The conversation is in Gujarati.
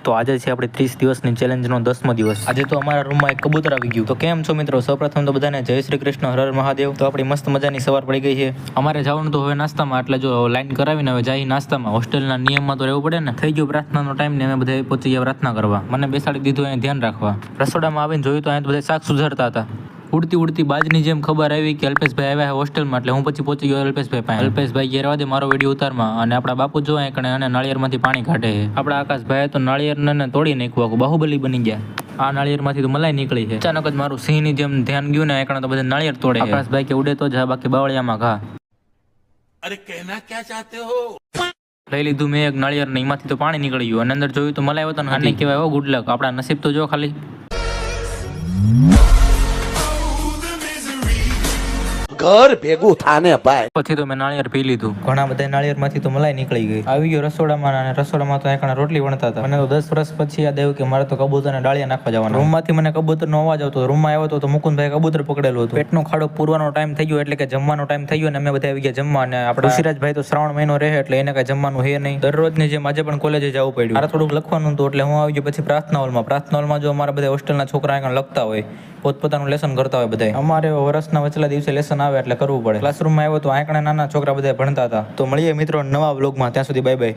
તો આજે છે આપણી 30 દિવસની ચેલેન્જનો 10મો દિવસ. આજે તો અમારા રૂમમાં એક કબૂતર આવી ગયું. તો કેમ છો મિત્રો? સૌપ્રથમ તો બધાને જય શ્રી કૃષ્ણ, હર હર મહાદેવ. તો આપણી મસ્ત મજાની સવાર પડી ગઈ છે. અમારે જવાનું તો હવે નાસ્તામાં, એટલે જો લાઈન કરાવીને હવે જાય નાસ્તામાં. હોસ્ટેલના નિયમમાં તો રહેવું પડે ને. થઈ ગયો પ્રાર્થનાનો ટાઈમ ને અમે બધા પહોંચી ગયા પ્રાર્થના કરવા. મને બેસાડી દીધું અહીં ધ્યાન રાખવા. રસોડામાં આવીને જોયું તો અહીં બધા શાક સુધારતા હતા. ઉડતી ઉડતી બાજની જેમ ખબર આવી કે અલ્પેશભાઈ આવ્યા છે હોસ્ટેલમાં, એટલે હું પછી પહોંચી ગયો અલ્પેશભાઈ પાસે. અલ્પેશભાઈ ઘેર દે મારો વિડીયો ઉતારમાં, અને આપણા બાપુ જો એકણે અને નાળિયેરમાંથી પાણી કાઢે છે. આપણા આકાશભાઈ તો નાળિયેરને તોડી નાખ્યું, બાહુબલી બની ગયા. આ નાળિયેરમાંથી તો મલાઈ નીકળી છે. અચાનક જ મારું સિંહની જેમ ધ્યાન ગયું ને એકણે તો બધા નાળિયેર તોડે. આકાશભાઈ કે ઉડે તો જા, બાકી બાવળિયામાં ઘા. અરે કહેના ક્યા ચાહતે હો? લઈ લીધું મેં એક નાળિયેર ને એમાંથી તો પાણી નીકળી ગયું, અને અંદર જોયું તો મલાઈ હતો ને. આને કહેવાય હો ગુડ લક. આપણા નસીબ તો જો ખાલી. ઘર ભેગું થાને ભાઈ. પછી તો મેં નાળિયેર પી લીધું. ઘણા બધા નાળિયેરમાંથી તો મલાઈ નીકળી ગઈ. આવી ગયો રસોડામાં, અને રસોડામાં તો એકણા રોટલી વણતા હતા. મને તો 10 વર્ષ પછી યાદ આવ્યું કે મારે તો કબૂતરને ડાળિયા નાખવા જવાનું. રૂમમાંથી મને કબૂતરનો અવાજ આવતો. રૂમમાં આવ્યો તો મુકુંદભાઈ કબૂતર પકડેલું હતું. પેટનો ખાડો પૂરવાનો ટાઈમ થઈ ગયો, એટલે કે જમવાનો ટાઈમ થઈ ગયો, અને અમે બધા આવી ગયા જમવા. અને આપણે ઋષિરાજભાઈ તો શ્રાવણ મહિનો રહે, એટલે એને કઈ જમવાનું હે નહીં. દરરોજની જેમ આજે પણ કોલેજે જવું પડ્યું. મારે થોડુંક લખવાનું હતું, એટલે હું આવી ગયો પછી પ્રાર્થના હોલમાં. પ્રાર્થના હોલમાં જો અમારા બધા હોસ્ટેલના છોકરા આગળ લખતા હોય, પોતપોતાનું લેસન કરતા હોય બધા. અમારે વર્ષના વચલા દિવસે લેસન આવે એટલે કરવું પડે. ક્લાસરૂમમાં આવ્યો તો આંકડા નાના છોકરા બધા ભણતા હતા. તો મળીએ મિત્રો નવા વ્લોગમાં. ત્યાં સુધી બાય બાય.